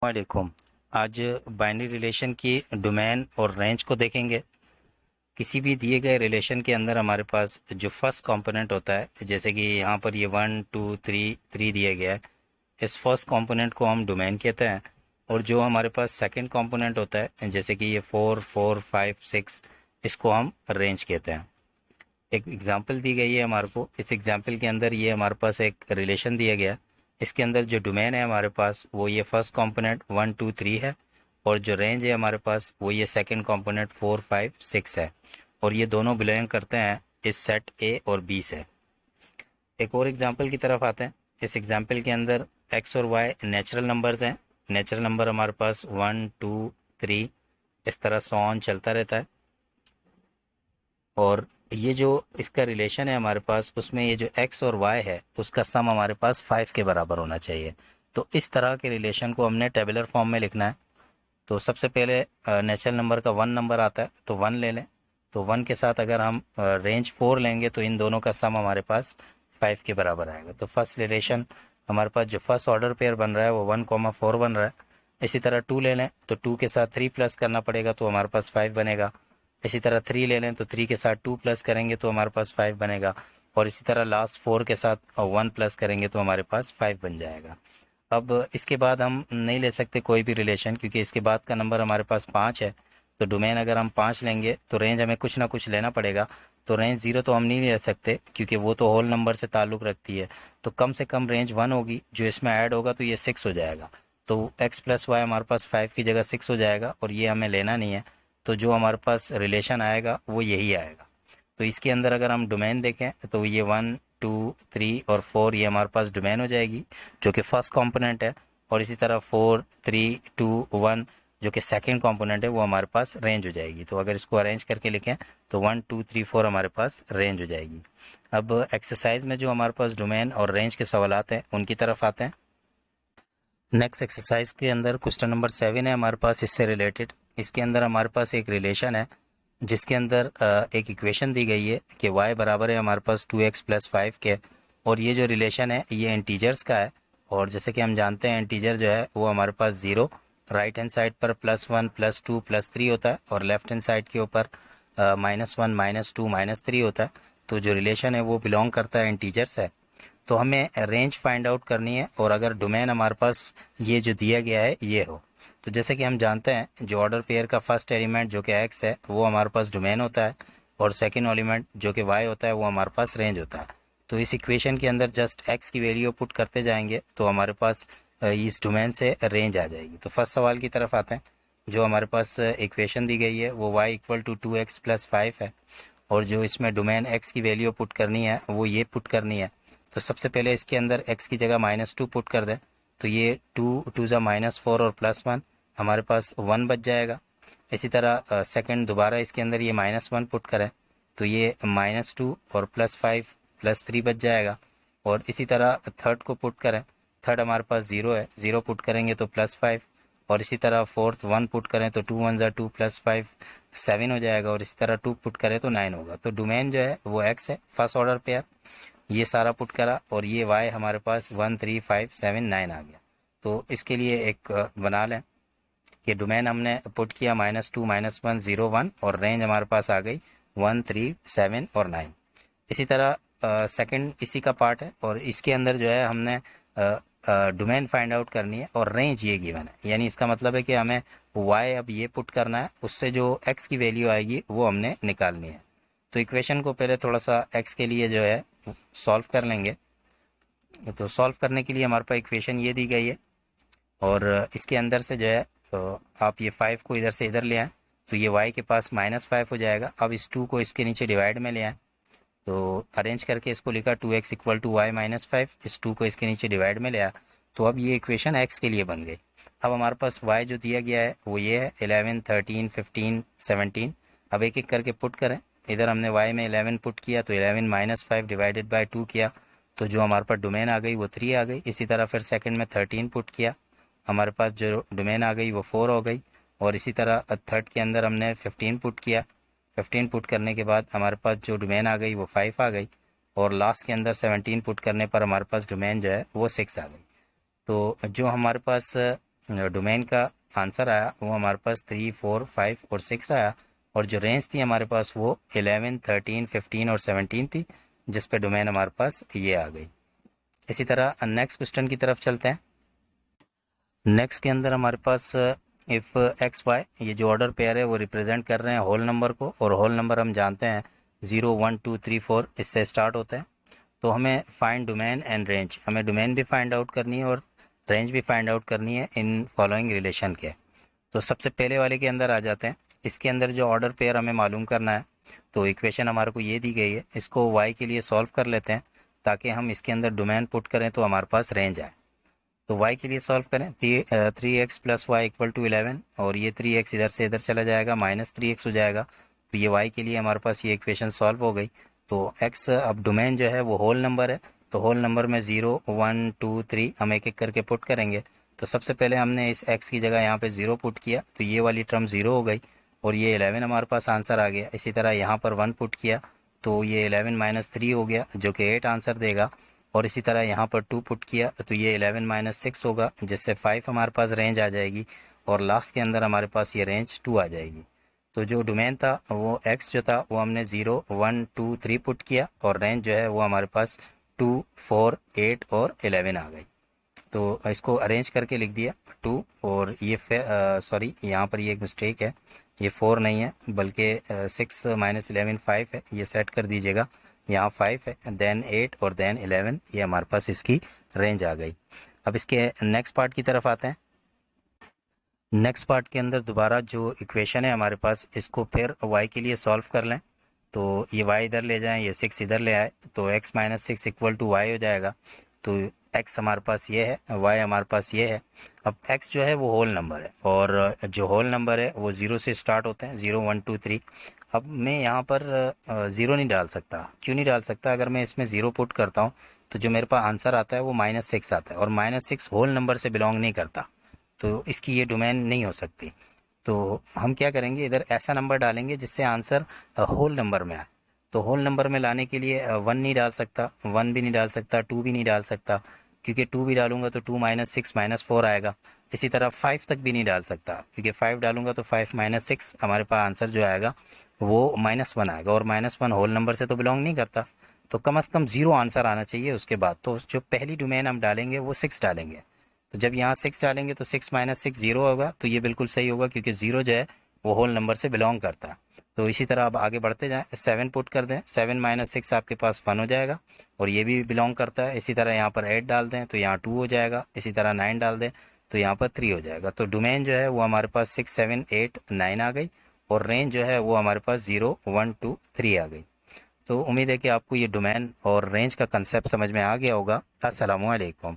वालेकुम। आज binary relation की डोमेन और रेंज को देखेंगे। किसी भी दिए गए रिलेशन के अंदर हमारे पास जो फर्स्ट कंपोनेंट होता है, जैसे कि यहाँ पर ये 1 2 3 दिया गया है, इस फर्स्ट कंपोनेंट को हम डोमेन कहते हैं। और जो हमारे पास सेकंड कंपोनेंट होता है, जैसे कि ये 4 4 5 6, इसको हम रेंज कहते हैं। एक एग्जांपल दी गई है हमारे को। इस एग्जांपल के अंदर ये हमारे पास एक रिलेशन दिया गया। इसके अंदर जो डोमेन है हमारे पास वो ये फर्स्ट कंपोनेंट 1 2 3 है, और जो रेंज है हमारे पास वो ये सेकंड कंपोनेंट 4 5 6 है। और ये दोनों बिलोंग करते हैं इस सेट ए और बी से। एक और एग्जांपल की तरफ आते हैं। इस एग्जांपल के अंदर एक्स और वाई नेचुरल नंबर्स हैं। नेचुरल नंबर हमारे पास 1 2 3 इस तरह सो ऑन चलता रहता है। और ये जो इसका रिलेशन है हमारे पास, उसमें ये जो एक्स और वाई है उसका सम हमारे पास 5 के बराबर होना चाहिए। तो इस तरह के रिलेशन को हमने टेबुलर फॉर्म में लिखना है। तो सबसे पहले नेचुरल नंबर का 1 नंबर आता है तो 1 ले लें। तो 1 के साथ अगर हम रेंज 4 लेंगे तो इन दोनों का सम हमारे पास 5 के बराबर आएगा। तो फर्स्ट रिलेशन हमारे पास जो फर्स्ट ऑर्डर पेयर बन रहा है वो 1 4 बन रहा है। इसी तरह 2 ले लें तो 2 के साथ 3 प्लस करना पड़ेगा तो हमारे पास 5 बनेगा। इसी तरह 3 ले लें तो 3 के साथ 2 प्लस करेंगे तो हमारे पास 5 बनेगा। और इसी तरह लास्ट 4 के साथ 1 प्लस करेंगे तो हमारे पास 5 बन जाएगा। अब इसके बाद हम नहीं ले सकते कोई भी रिलेशन, क्योंकि इसके बाद का नंबर हमारे पास 5 है। तो डोमेन अगर हम 5 लेंगे तो रेंज हमें कुछ ना कुछ लेना पड़ेगा। तो रेंज 0 तो हम नहीं ले सकते क्योंकि वो तो होल नंबर से ताल्लुक़ रखती है। तो कम से कम रेंज 1 होगी, जो इसमें ऐड होगा तो ये 6 हो जाएगा। तो x प्लस वाई हमारे पास 5 की जगह 6 हो जाएगा, और ये हमें लेना नहीं है। तो जो हमारे पास रिलेशन आएगा वो यही आएगा। तो इसके अंदर अगर हम डोमेन देखें तो ये 1 2 3 और 4 ये हमारे पास डोमेन हो जाएगी, जो कि फर्स्ट कंपोनेंट है। और इसी तरह 4 3 2 1 जो कि सेकंड कंपोनेंट है वो हमारे पास रेंज हो जाएगी। तो अगर इसको अरेंज करके लिखें तो 1 2 3 4 हमारे पास रेंज हो जाएगी। अब एक्सरसाइज में जो हमारे पास डोमेन और रेंज के सवालात हैं उनकी तरफ आते हैं। नेक्स्ट एक्सरसाइज के अंदर क्वेश्चन नंबर 7 है हमारे पास इससे रिलेटेड। इसके अंदर हमारे पास एक रिलेशन है जिसके अंदर एक इक्वेशन दी गई है कि y बराबर है हमारे पास 2x प्लस 5 के। और ये जो रिलेशन है ये इंटीजर्स का है। और जैसे कि हम जानते हैं इंटीजर जो है वो हमारे पास 0 राइट हैंड साइड पर +1 +2 +3 होता है, और लेफ्ट हैंड साइड के ऊपर -1 -2 -3 होता है। तो जो रिलेशन है वो बिलोंग करता है इंटीजर्स है। तो हमें रेंज फाइंड आउट करनी है, और अगर डोमेन हमारे पास ये जो दिया गया है ये हो। तो जैसे कि हम जानते हैं जो ऑर्डर पेयर का फर्स्ट एलिमेंट जो कि x है वो हमारे पास डोमेन होता है, और सेकंड एलिमेंट जो कि y होता है वो हमारे पास रेंज होता है। तो इस इक्वेशन के अंदर जस्ट x की वैल्यू पुट करते जाएंगे तो हमारे पास इस डोमेन से रेंज आ जाएगी। तो फर्स्ट सवाल की तरफ आते हैं। जो हमारे पास इक्वेशन दी गई है वो y = 2x + 5 है, और जो इसमें डोमेन x की वैल्यू पुट करनी है वो ये पुट करनी है। तो सबसे पहले इसके अंदर x की जगह -2 पुट कर दें। तो ये 2 2 -4 और +1 हमारे पास 1 बच जाएगा। इसी तरह सेकंड दोबारा इसके अंदर ये -1 पुट करें तो ये -2 और +5 +3 बच जाएगा। और इसी तरह थर्ड को पुट करें। थर्ड हमारे पास 0 है, 0 पुट करेंगे तो +5। और इसी तरह फोर्थ 1 पुट करें तो 2 1 2 +5 7 हो जाएगा। और इसी तरह 2 पुट करें तो 9 होगा। तो डोमेन जो है वो x है, फर्स्ट ऑर्डर पेयर। ये सारा पुट करा और ये y हमारे पास 1 3 5 7 9 आ गया। तो इसके लिए एक बना लें। ये डोमेन हमने पुट किया -2 -1 0 1, और रेंज हमारे पास आ गई 1 3 7 और 9। इसी तरह सेकंड इसी का पार्ट है, और इसके अंदर जो है हमने डोमेन फाइंड आउट करनी है और रेंज ये गिवन है। यानी इसका मतलब है कि हमें y अब ये पुट करना है, उससे जो x की वैल्यू आएगी वो हमने निकालनी है। तो इक्वेशन को पहले थोड़ा सा x के लिए जो है सॉल्व कर लेंगे। तो सॉल्व करने के लिए हमारे पास इक्वेशन ये दी गई है, और इसके अंदर से जो है तो आप ये 5 को इधर से इधर ले आएँ तो ये y के पास -5 हो जाएगा। अब इस 2 को इसके नीचे डिवाइड में ले आएँ तो अरेंज करके इसको लिखा 2x = y -5। इस 2 को इसके नीचे डिवाइड में ले आया तो अब ये इक्वेशन x के लिए बन गई। अब हमारे पास y जो दिया गया है वो ये है 11 13 15 17। अब एक एक करके पुट करें। इधर हमने y में 11 पुट किया तो 11 -5 डिवाइडेड बाय 2 किया तो जो हमारे पास डोमेन आ गई वो 3 आ गई। इसी तरह फिर सेकंड में 13 पुट किया, हमारे पास जो डोमेन आ गई वो 4 हो गई। और इसी तरह थर्ड के अंदर हमने 15 पुट किया। 15 पुट करने के बाद हमारे पास जो डोमेन आ गई वो 5 आ गई। और लास्ट के अंदर 17 पुट करने पर हमारे पास डोमेन जो है वो 6 आ गई। तो जो हमारे पास डोमेन का आंसर आया वो हमारे पास 3, 4, 5 और 6 आया, और जो रेंज थी हमारे पास वो 11, 13, 15 और 17 थी, जिस पे डोमेन हमारे पास ये आ गई। इसी तरह नेक्स्ट क्वेश्चन की तरफ चलते हैं। नेक्स्ट के अंदर हमारे पास इफ़ एक्स वाई, ये जो ऑर्डर पेयर है वो रिप्रेजेंट कर रहे हैं होल नंबर को, और होल नंबर हम जानते हैं 0, 1, 2, 3, 4 इससे स्टार्ट होता है। तो हमें फाइंड डोमेन एंड रेंज, हमें डोमेन भी फाइंड आउट करनी है और रेंज भी फाइंड आउट करनी है इन फॉलोइंग रिलेशन के। तो सबसे पहले वाले के अंदर आ जाते हैं। इसके अंदर जो ऑर्डर पेयर हमें मालूम करना है, तो इक्वेशन हमारे को ये दी गई है, इसको वाई के लिए सॉल्व कर लेते हैं ताकि हम इसके अंदर डोमेन पुट करें तो हमारे पास रेंज आए। तो y के लिए सॉल्व करें, 3x plus Y equal to 11, और ये 3x इधर से इधर चला जाएगा, -3x हो जाएगा। तो ये y के लिए हमारे पास ये इक्वेशन सॉल्व हो गई। तो x अब डोमेन जो है वो होल नंबर है, तो होल नंबर में 0, 1, 2, 3 हम एक एक करके पुट करेंगे। तो सबसे पहले हमने इस x की जगह यहाँ पे 0 पुट किया, तो ये वाली टर्म 0 हो गई, और ये 11 हमारे पास आंसर आ गया। इसी तरह यहाँ पर 1 पुट किया, तो ये 11 - 3 हो गया, जो कि 8 आंसर देगा। और इसी तरह यहाँ पर 2 पुट किया, तो ये 11 - 6 होगा, जिससे 5 हमारे पास रेंज आ जाएगी, और लास्ट के अंदर हमारे पास ये रेंज 2 आ जाएगी। तो जो डोमेन था वो x जो था वो हमने 0, 1, 2, 3 पुट किया, और रेंज जो है वो हमारे पास 2, 4, 8 और 11 आ गई। तो इसको अरेंज करके लिख दिया 2, और ये सॉरी यहाँ पर ये एक मिस्टेक है, ये 4 नहीं है बल्कि 6 - 11 5 है, ये सेट कर दीजिएगा। यहाँ 5 है, देन 8 और देन 11, ये हमारे पास इसकी रेंज आ गई। अब इसके नेक्स्ट पार्ट की तरफ आते हैं। नेक्स्ट पार्ट के अंदर दोबारा जो इक्वेशन है हमारे पास, इसको फिर y के लिए सॉल्व कर लें। तो ये y इधर ले जाएं, ये 6 इधर ले आए, तो x - 6 इक्वल टू y हो जाएगा। तो x हमारे पास ये है, y हमारे पास ये है। अब x जो है वो होल नंबर है, और जो होल नंबर है वो 0 से स्टार्ट होते हैं, 0, 1, 2, 3। अब मैं यहाँ पर 0 नहीं डाल सकता। क्यों नहीं डाल सकता? अगर मैं इसमें 0 पुट करता हूँ तो जो मेरे पास आंसर आता है वो -6 आता है, और -6 होल नंबर से बिलोंग नहीं करता, तो इसकी ये डोमेन नहीं हो सकती। तो हम क्या करेंगे, इधर ऐसा नंबर डालेंगे जिससे आंसर होल नंबर में आए। तो होल नंबर में लाने के लिए 1 नहीं डाल सकता, 1 भी नहीं डाल सकता, 2 भी नहीं डाल सकता, क्योंकि 2 भी डालूंगा तो 2 - 6 -4 आएगा। इसी तरह 5 तक भी नहीं डाल सकता, क्योंकि 5 डालूंगा तो 5 - 6 हमारे पास आंसर जो आएगा वो -1 आएगा, और -1 होल नंबर से तो बिलोंग नहीं करता। तो कम से कम 0 आंसर आना चाहिए उसके बाद। तो जो पहली डोमेन हम डालेंगे वो 6 डालेंगे। तो जब यहाँ 6 डालेंगे तो 6 - 6 0 होगा, तो ये बिल्कुल सही होगा, क्योंकि 0 जो है वो होल नंबर से बिलोंग करता है। तो इसी तरह अब आगे बढ़ते जाएं, 7 पुट कर दें, 7 - 6 आपके पास 1 हो जाएगा, और ये भी बिलोंग करता है। इसी तरह यहाँ पर 8 डाल दें तो यहाँ 2 हो जाएगा, इसी तरह 9 डाल दें तो यहाँ पर 3 हो जाएगा। तो डोमेन जो है वो हमारे पास 6, 7, 8, 9 आ गई, और रेंज जो है वो हमारे पास 0, 1, 2, 3 आ गई। तो उम्मीद है कि आपको ये डोमेन और रेंज का कंसेप्ट समझ में आ गया होगा। अस्सलामु अलैकुम।